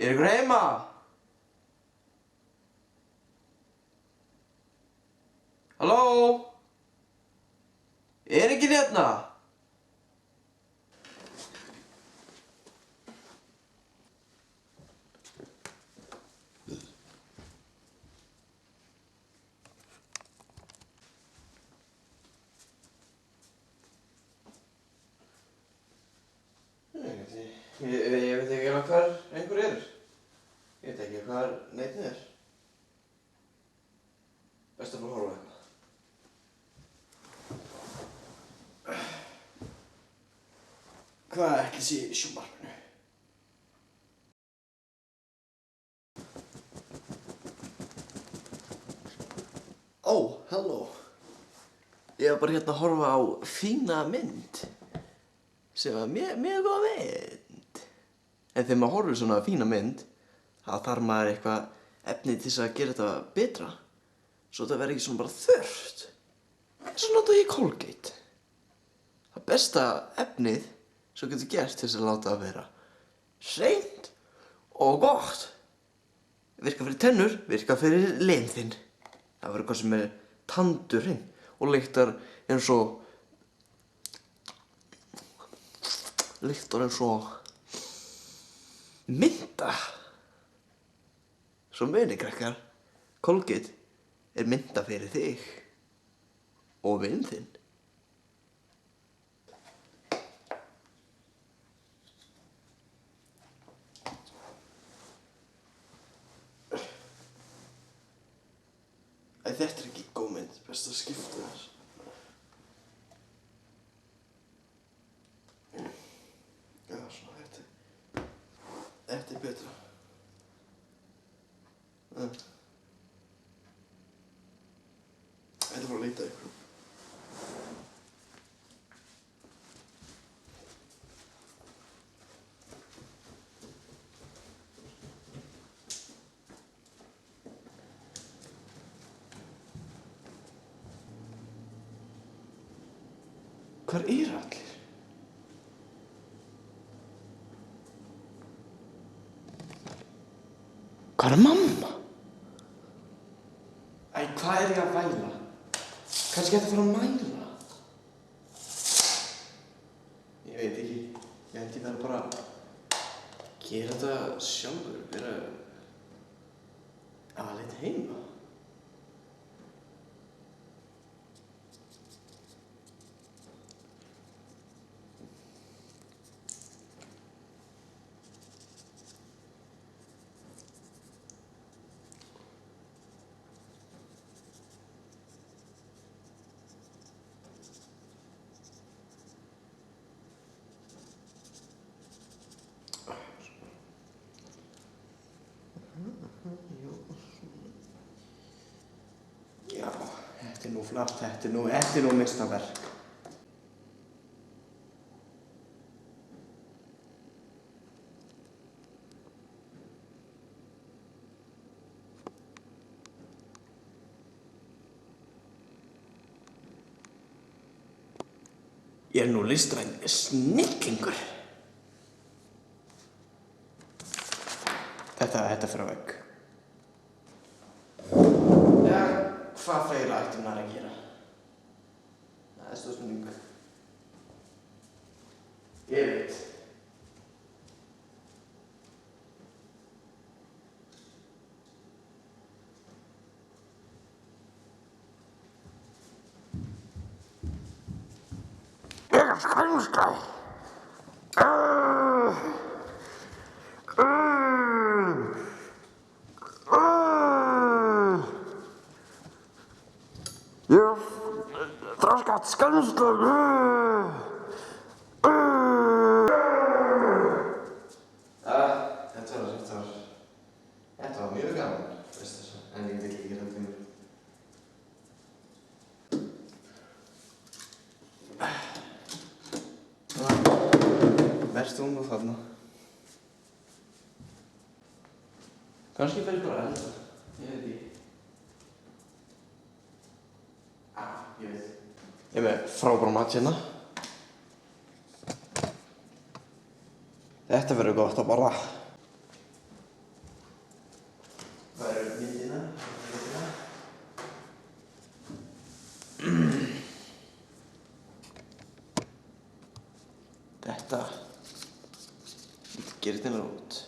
Er ykkur heima? Halló? Er ekki hérna? Ég veit ekki alveg hvar einhver er. Ég veit ekki hvar neitin er. Best að fara að horfa á eitthvað. Hvað ætli sé í sjónvarpinu? Ó, halló. Ég var bara hérna að horfa á fína mynd. Sem var mjög góð mynd. En þegar maður horfir svona fína mynd, þá þarf maður eitthvað efni til þess að gera þetta betra. Svo þetta verður ekki svona bara þurrt. Svo nota ég Colgate. Það besta efnið sem getur gert til þess að láta það vera hreint og gott. Virka fyrir tennur, virka fyrir lim þinn. Það verður eitthvað sem er tandurinn og lyktar eins og mynda. Svo munið, krakkar, Colgate er mynda fyrir þig og vin þinn. Æ, þetta er ekki góð mynd, best að skipta þess. Já, svona, þetta er betra. Þetta er bara að leita ykkur. Hvar eru allir? Hvar er mamma? Æ, hvað er ég að væla? Kannski ætti að fara að mæla? Ég veit ekki. Ég held ég verð bara að gera þetta sjálfur. Vera aleinn heima. Já, þetta er nú flott, þetta er nú meistarverk. Ég er nú listræn snillingur. Þetta fer á vegg. Ja, hvað fleira ætti maður að gera? Það er stór spurning. Ég veit. Ég er skræmsla. Ég þroskað skræmsla. Þetta var mjög gaman, veist þessu, en ég vil ekki gera þetta mér. Verst þú nú þarna? Kannski fer ég bara að elda, ég veit ekki. Ég veit. Ég er með frábæran mat hérna. Þetta verður gott að borða. Gerist hennar út.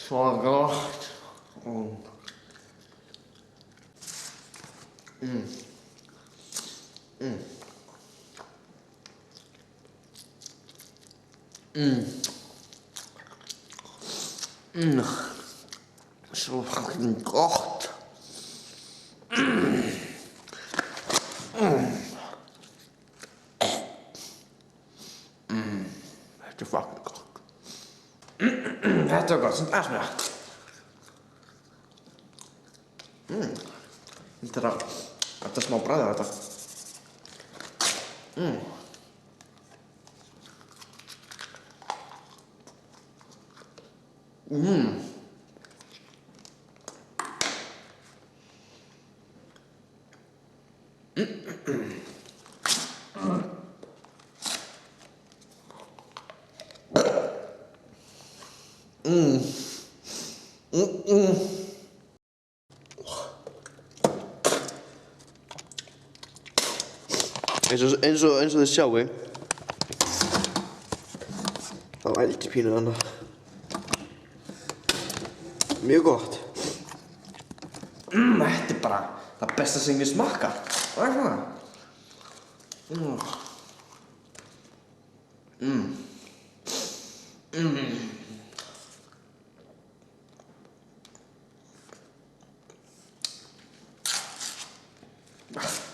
Svo gott. So fucking gott. Þetta fucking gott. Þetta gott sem best með það. Þetta smá bragð af þetta. Eins og þið sjáu þá ældi pínu hana. Mjög gott. Þetta bara það besta sem ég smakka. Það svona.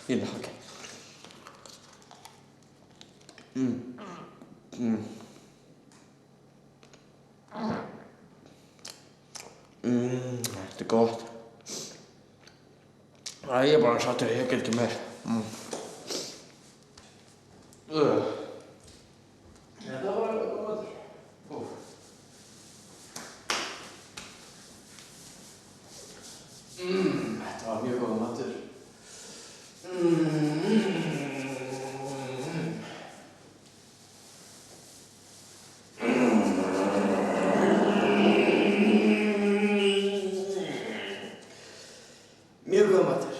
Fína, ok. Þetta gott. Ég bara sáttur, ég get ekki meir. Þetta var góð matur. Þetta var mjög góð matur. Mjög góð matur.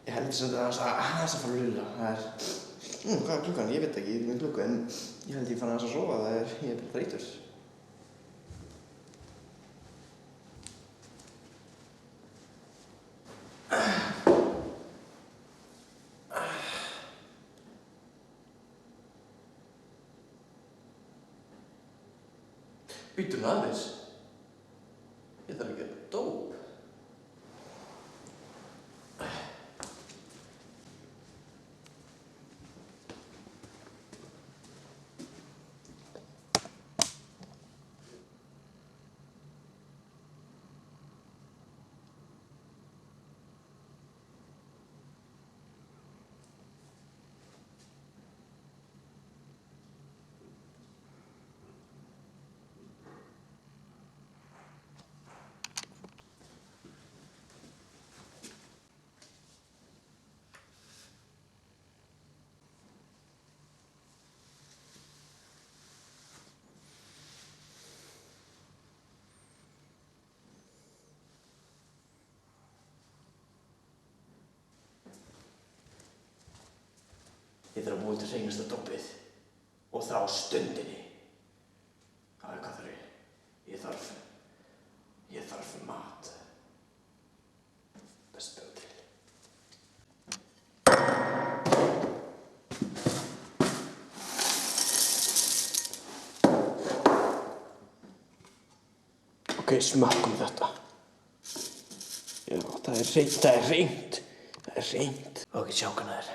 Ég held sem þetta aðeins að fara að lulla. Það er... hvað er klukkan? Ég veit ekki, ég er með klukku, en ég held ég fann aðeins að sofa. Ég er bara þreytur. Bíddu aðeins. Ég þarf að gera dóp. Ég þarf að búa til hreinasta dópið og það á stundinni. Það er hvað þarf ég? Ég þarf mat. Best bjóð til. Ok, smakkum þetta. Já, það Það er hreint. Ok, sjá hvernig það er.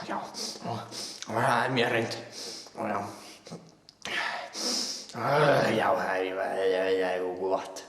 Já, það er mjög hreint. Já. Já, það er gott.